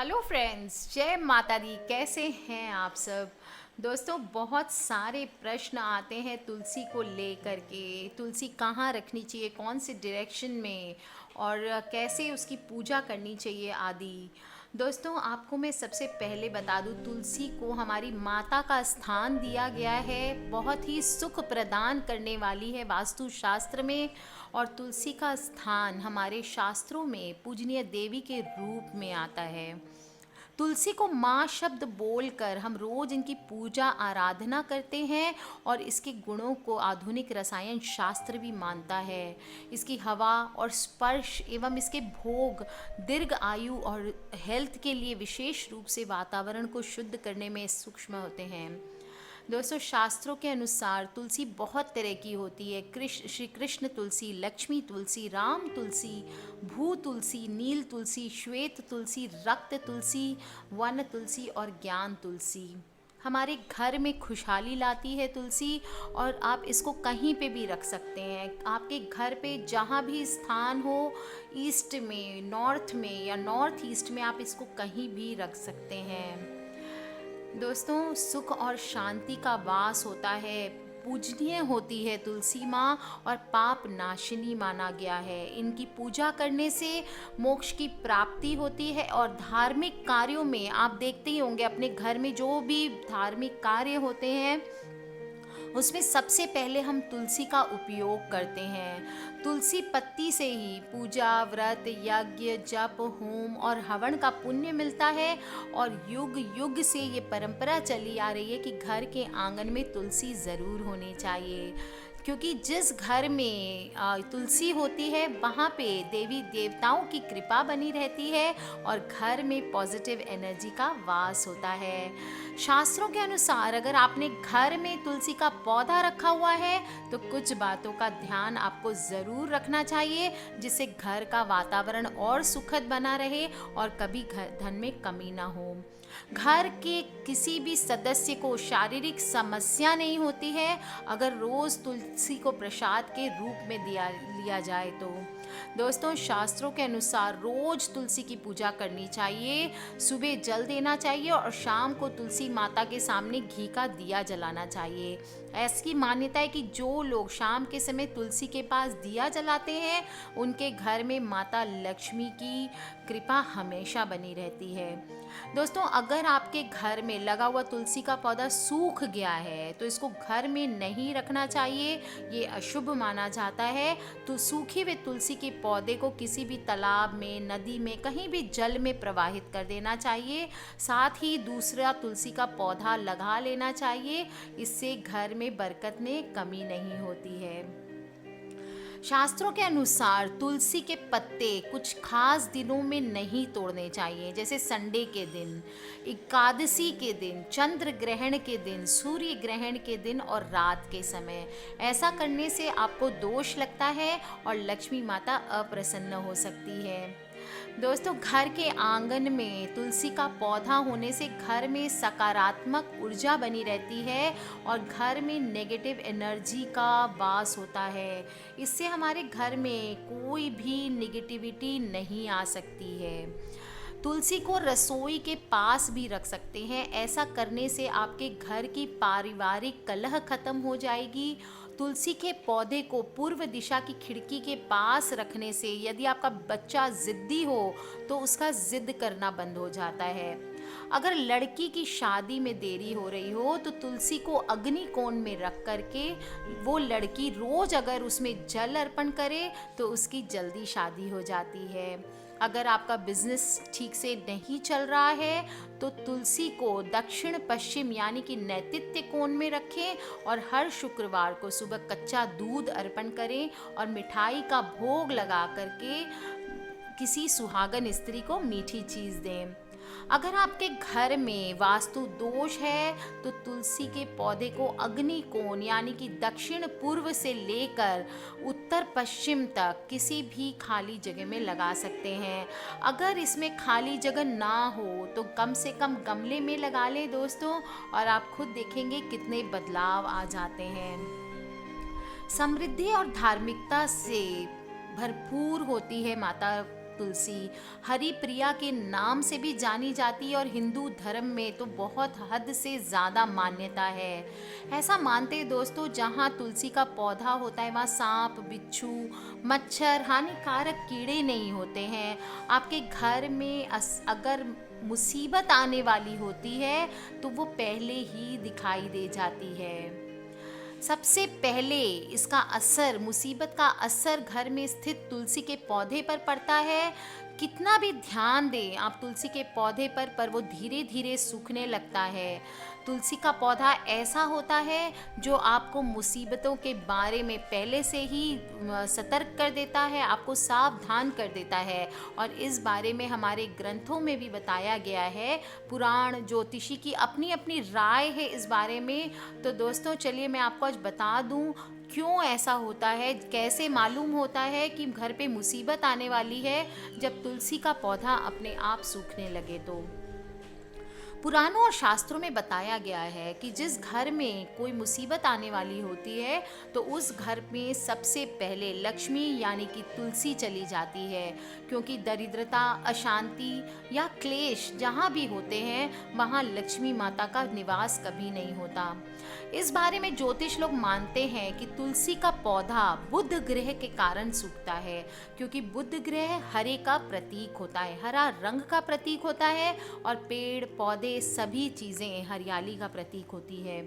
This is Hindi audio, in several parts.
हेलो फ्रेंड्स, जय माता दी। कैसे हैं आप सब? दोस्तों, बहुत सारे प्रश्न आते हैं तुलसी को लेकर के। तुलसी कहाँ रखनी चाहिए, कौन से डायरेक्शन में, और कैसे उसकी पूजा करनी चाहिए आदि। दोस्तों, आपको मैं सबसे पहले बता दूं, तुलसी को हमारी माता का स्थान दिया गया है। बहुत ही सुख प्रदान करने वाली है वास्तु शास्त्र में। और तुलसी का स्थान हमारे शास्त्रों में पूजनीय देवी के रूप में आता है। तुलसी को माँ शब्द बोलकर हम रोज इनकी पूजा आराधना करते हैं। और इसके गुणों को आधुनिक रसायन शास्त्र भी मानता है। इसकी हवा और स्पर्श एवं इसके भोग दीर्घ आयु और हेल्थ के लिए विशेष रूप से वातावरण को शुद्ध करने में सूक्ष्म होते हैं। दोस्तों, शास्त्रों के अनुसार तुलसी बहुत तरह की होती है। श्री कृष्ण तुलसी, लक्ष्मी तुलसी, राम तुलसी, भू तुलसी, नील तुलसी, श्वेत तुलसी, रक्त तुलसी, वन तुलसी और ज्ञान तुलसी। हमारे घर में खुशहाली लाती है तुलसी। और आप इसको कहीं पे भी रख सकते हैं। आपके घर पे जहाँ भी स्थान हो, ईस्ट में, नॉर्थ में या नॉर्थ ईस्ट में, आप इसको कहीं भी रख सकते हैं। दोस्तों, सुख और शांति का वास होता है। पूजनीय होती है तुलसी माँ और पाप नाशिनी माना गया है। इनकी पूजा करने से मोक्ष की प्राप्ति होती है। और धार्मिक कार्यों में आप देखते ही होंगे, अपने घर में जो भी धार्मिक कार्य होते हैं उसमें सबसे पहले हम तुलसी का उपयोग करते हैं। तुलसी पत्ती से ही पूजा, व्रत, यज्ञ, जप, होम और हवन का पुण्य मिलता है। और युग युग से ये परंपरा चली आ रही है कि घर के आंगन में तुलसी ज़रूर होनी चाहिए। क्योंकि जिस घर में तुलसी होती है वहाँ पे देवी देवताओं की कृपा बनी रहती है और घर में पॉजिटिव एनर्जी का वास होता है। शास्त्रों के अनुसार अगर आपने घर में तुलसी का पौधा रखा हुआ है तो कुछ बातों का ध्यान आपको ज़रूर रखना चाहिए, जिससे घर का वातावरण और सुखद बना रहे और कभी घर धन में कमी ना हो। घर के किसी भी सदस्य को शारीरिक समस्या नहीं होती है अगर रोज तुलसी को प्रसाद के रूप में लिया जाए तो। दोस्तों, शास्त्रों के अनुसार रोज तुलसी की पूजा करनी चाहिए। सुबह जल देना चाहिए और शाम को तुलसी माता के सामने घी का दिया जलाना चाहिए। ऐसी मान्यता है कि जो लोग शाम के समय तुलसी के पास दिया जलाते हैं उनके घर में माता लक्ष्मी की कृपा हमेशा बनी रहती है। दोस्तों, अगर आपके घर में लगा हुआ तुलसी का पौधा सूख गया है तो इसको घर में नहीं रखना चाहिए, ये अशुभ माना जाता है। तो सूखे हुए तुलसी के पौधे को किसी भी तालाब में, नदी में, कहीं भी जल में प्रवाहित कर देना चाहिए। साथ ही दूसरा तुलसी का पौधा लगा लेना चाहिए। इससे घर में बरकत में कमी नहीं होती है। शास्त्रों के अनुसार तुलसी के पत्ते कुछ खास दिनों में नहीं तोड़ने चाहिए, जैसे संडे के दिन, एकादशी के दिन, चंद्र ग्रहण के दिन, सूर्य ग्रहण के दिन और रात के समय। ऐसा करने से आपको दोष लगता है और लक्ष्मी माता अप्रसन्न हो सकती है। दोस्तों, घर के आंगन में तुलसी का पौधा होने से घर में सकारात्मक ऊर्जा बनी रहती है और घर में नेगेटिव एनर्जी का वास होता है। इससे हमारे घर में कोई भी नेगेटिविटी नहीं आ सकती है। तुलसी को रसोई के पास भी रख सकते हैं। ऐसा करने से आपके घर की पारिवारिक कलह खत्म हो जाएगी। तुलसी के पौधे को पूर्व दिशा की खिड़की के पास रखने से यदि आपका बच्चा ज़िद्दी हो तो उसका ज़िद करना बंद हो जाता है। अगर लड़की की शादी में देरी हो रही हो तो तुलसी को अग्नि कोण में रख करके वो लड़की रोज अगर उसमें जल अर्पण करे तो उसकी जल्दी शादी हो जाती है। अगर आपका बिजनेस ठीक से नहीं चल रहा है तो तुलसी को दक्षिण पश्चिम यानी कि नैऋत्य कोण में रखें और हर शुक्रवार को सुबह कच्चा दूध अर्पण करें और मिठाई का भोग लगा करके किसी सुहागन स्त्री को मीठी चीज़ दें। अगर आपके घर में वास्तु दोष है तो तुलसी के पौधे को अग्नि कोण यानी कि दक्षिण पूर्व से लेकर उत्तर पश्चिम तक किसी भी खाली जगह में लगा सकते हैं। अगर इसमें खाली जगह ना हो तो कम से कम गमले में लगा लें दोस्तों, और आप खुद देखेंगे कितने बदलाव आ जाते हैं। समृद्धि और धार्मिकता से भरपूर होती है माता तुलसी हरि प्रिया के नाम से भी जानी जाती है और हिंदू धर्म में तो बहुत हद से ज़्यादा मान्यता है। ऐसा मानते हैं दोस्तों, जहाँ तुलसी का पौधा होता है वहाँ सांप, बिच्छू, मच्छर, हानिकारक कीड़े नहीं होते हैं। आपके घर में अगर मुसीबत आने वाली होती है तो वो पहले ही दिखाई दे जाती है। सबसे पहले इसका असर, मुसीबत का असर घर में स्थित तुलसी के पौधे पर पड़ता है। कितना भी ध्यान दें आप तुलसी के पौधे पर वो धीरे धीरे सूखने लगता है। तुलसी का पौधा ऐसा होता है जो आपको मुसीबतों के बारे में पहले से ही सतर्क कर देता है, आपको सावधान कर देता है। और इस बारे में हमारे ग्रंथों में भी बताया गया है। पुराण ज्योतिषी की अपनी अपनी राय है इस बारे में। तो दोस्तों चलिए मैं आपको आज बता दूं क्यों ऐसा होता है, कैसे मालूम होता है कि घर पे मुसीबत आने वाली है जब तुलसी का पौधा अपने आप सूखने लगे। तो पुराणों और शास्त्रों में बताया गया है कि जिस घर में कोई मुसीबत आने वाली होती है तो उस घर में सबसे पहले लक्ष्मी यानी कि तुलसी चली जाती है, क्योंकि दरिद्रता, अशांति या क्लेश जहाँ भी होते हैं वहाँ लक्ष्मी माता का निवास कभी नहीं होता। इस बारे में ज्योतिष लोग मानते हैं कि तुलसी का पौधा बुध ग्रह के कारण सूखता है, क्योंकि बुध ग्रह हरे का प्रतीक होता है, हरा रंग का प्रतीक होता है और पेड़ पौधे सभी चीजें हरियाली का प्रतीक होती है।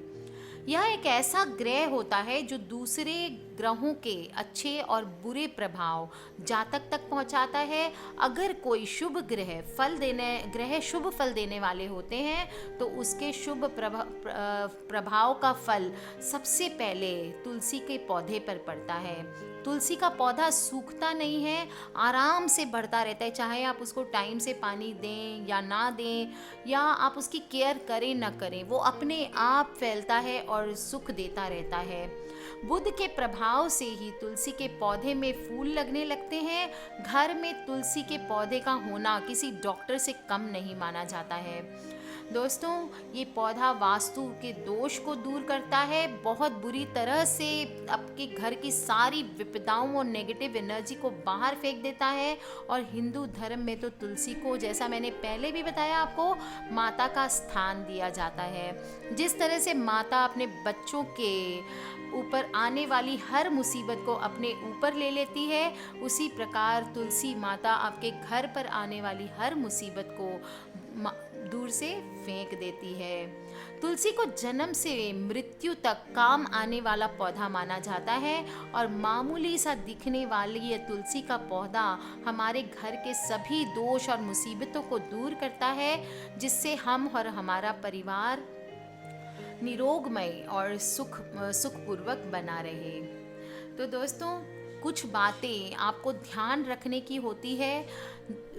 यह एक ऐसा ग्रह होता है जो दूसरे ग्रहों के अच्छे और बुरे प्रभाव जातक तक पहुंचाता है। अगर कोई शुभ ग्रह शुभ फल देने वाले होते हैं तो उसके शुभ प्रभाव का फल सबसे पहले तुलसी के पौधे पर पड़ता है। तुलसी का पौधा सूखता नहीं है, आराम से बढ़ता रहता है, चाहे आप उसको टाइम से पानी दें या ना दें, या आप उसकी केयर करें ना करें, वो अपने आप फैलता है और सुख देता रहता है। बुध के प्रभाव से ही तुलसी के पौधे में फूल लगने लगते हैं। घर में तुलसी के पौधे का होना किसी डॉक्टर से कम नहीं माना जाता है। दोस्तों ये पौधा वास्तु के दोष को दूर करता है, बहुत बुरी तरह से आपके घर की सारी विपदाओं और नेगेटिव एनर्जी को बाहर फेंक देता है। और हिंदू धर्म में तो तुलसी को, जैसा मैंने पहले भी बताया आपको, माता का स्थान दिया जाता है। जिस तरह से माता अपने बच्चों के ऊपर आने वाली हर मुसीबत को अपने ऊपर ले लेती है, उसी प्रकार तुलसी माता आपके घर पर आने वाली हर मुसीबत को दूर से फेंक देती है। तुलसी को जन्म से मृत्यु तक काम आने वाला पौधा माना जाता है और मामूली सा दिखने वाली ये तुलसी का पौधा हमारे घर के सभी दोष और मुसीबतों को दूर करता है, जिससे हम और हमारा परिवार निरोगमय और सुखपूर्वक बना रहे। तो दोस्तों कुछ बातें आपको ध्यान रखने की होती है।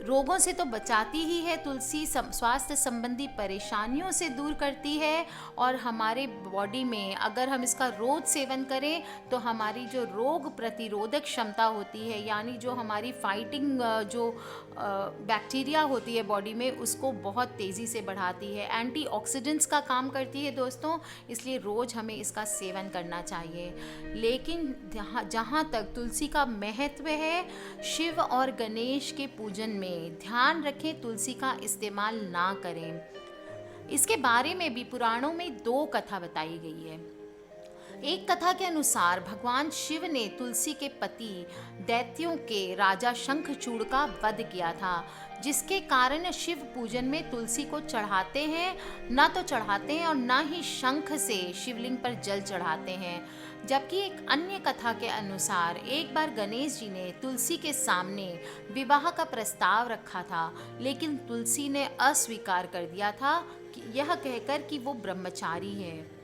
रोगों से तो बचाती ही है तुलसी, स्वास्थ्य संबंधी परेशानियों से दूर करती है और हमारे बॉडी में अगर हम इसका रोज सेवन करें तो हमारी जो रोग प्रतिरोधक क्षमता होती है, यानी जो हमारी फाइटिंग जो बैक्टीरिया होती है बॉडी में, उसको बहुत तेज़ी से बढ़ाती है, एंटीऑक्सीडेंट्स का काम करती है दोस्तों, इसलिए रोज़ हमें इसका सेवन करना चाहिए। लेकिन जहाँ तक तुलसी का महत्व है, शिव और गणेश के पूजन में ध्यान रखें तुलसी का इस्तेमाल ना करें। इसके बारे में भी पुराणों में 2 कथा बताई गई है। एक कथा के अनुसार भगवान शिव ने तुलसी के पति दैत्यों के राजा शंखचूड़ का वध किया था, जिसके कारण शिव पूजन में तुलसी को चढ़ाते हैं, ना तो चढ़ाते हैं और ना ही शंख से शिवलिंग पर जल चढ़ाते हैं। जबकि एक अन्य कथा के अनुसार एक बार गणेश जी ने तुलसी के सामने विवाह का प्रस्ताव रखा था, लेकिन तुलसी ने अस्वीकार कर दिया था कि यह कहकर कि वो ब्रह्मचारी है,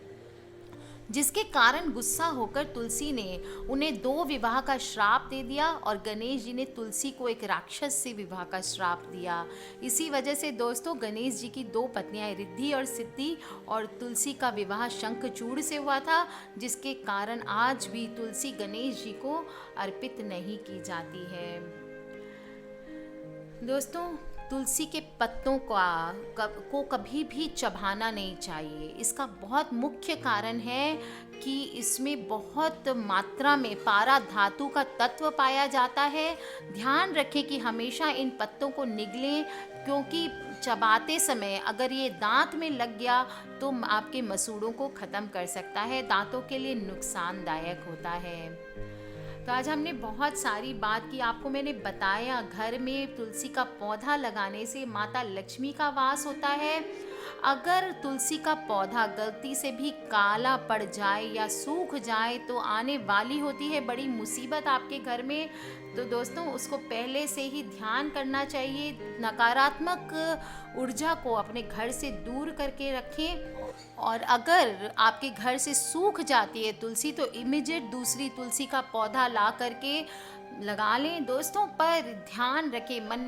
जिसके कारण गुस्सा होकर तुलसी ने उन्हें 2 विवाह का श्राप दे दिया और गणेश जी ने तुलसी को एक राक्षस से विवाह का श्राप दिया। इसी वजह से दोस्तों गणेश जी की 2 पत्नियां रिद्धि और सिद्धि और तुलसी का विवाह शंखचूड़ से हुआ था, जिसके कारण आज भी तुलसी गणेश जी को अर्पित नहीं की जाती है। दोस्तों तुलसी के पत्तों को कभी भी चबाना नहीं चाहिए। इसका बहुत मुख्य कारण है कि इसमें बहुत मात्रा में पारा धातु का तत्व पाया जाता है। ध्यान रखें कि हमेशा इन पत्तों को निगलें, क्योंकि चबाते समय अगर ये दांत में लग गया तो आपके मसूड़ों को ख़त्म कर सकता है, दांतों के लिए नुकसानदायक होता है। तो आज हमने बहुत सारी बात की, आपको मैंने बताया घर में तुलसी का पौधा लगाने से माता लक्ष्मी का वास होता है। अगर तुलसी का पौधा गलती से भी काला पड़ जाए या सूख जाए तो आने वाली होती है बड़ी मुसीबत आपके घर में। तो दोस्तों उसको पहले से ही ध्यान करना चाहिए, नकारात्मक ऊर्जा को अपने घर से दूर करके रखें। और अगर आपके घर से सूख जाती है तुलसी तो इमीडिएट दूसरी तुलसी का पौधा ला करके लगा लें दोस्तों। पर ध्यान रखें, मन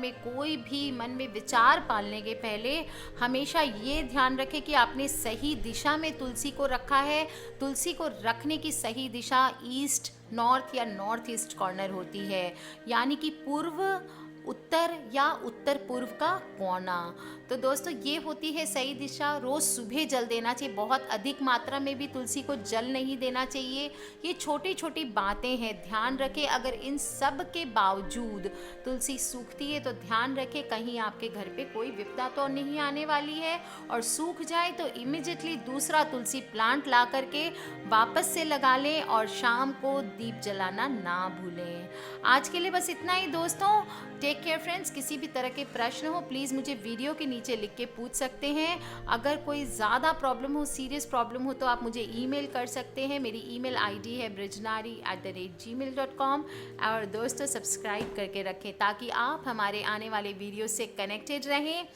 में विचार पालने के पहले हमेशा ये ध्यान रखें कि आपने सही दिशा में तुलसी को रखा है। तुलसी को रखने की सही दिशा ईस्ट, नॉर्थ या नॉर्थ ईस्ट कॉर्नर होती है, यानी कि पूर्व, उत्तर या उत्तर पूर्व का कोना। तो दोस्तों ये होती है सही दिशा। रोज़ सुबह जल देना चाहिए, बहुत अधिक मात्रा में भी तुलसी को जल नहीं देना चाहिए। ये छोटी छोटी बातें हैं, ध्यान रखें। अगर इन सब के बावजूद तुलसी सूखती है तो ध्यान रखें कहीं आपके घर पे कोई विपदा तो नहीं आने वाली है। और सूख जाए तो इमिजिएटली दूसरा तुलसी प्लांट ला करके वापस से लगा लें और शाम को दीप जलाना ना भूलें। आज के लिए बस इतना ही दोस्तों। Take care friends. किसी भी तरह के प्रश्न हो प्लीज़ मुझे वीडियो के नीचे लिख के पूछ सकते हैं। अगर कोई ज़्यादा प्रॉब्लम हो, सीरियस प्रॉब्लम हो तो आप मुझे ईमेल कर सकते हैं। मेरी ईमेल आईडी है brijnari@gmail.com। और दोस्तों सब्सक्राइब करके रखें ताकि आप हमारे आने वाले वीडियो से कनेक्टेड रहें।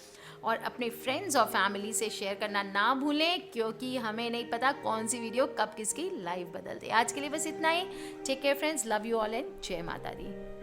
और अपने फ्रेंड्स और फैमिली से शेयर करना ना भूलें, क्योंकि हमें नहीं पता कौन सी वीडियो कब किसकी लाइफ बदल दे। आज के लिए बस इतना ही। Take care friends, love you all and जय माता दी।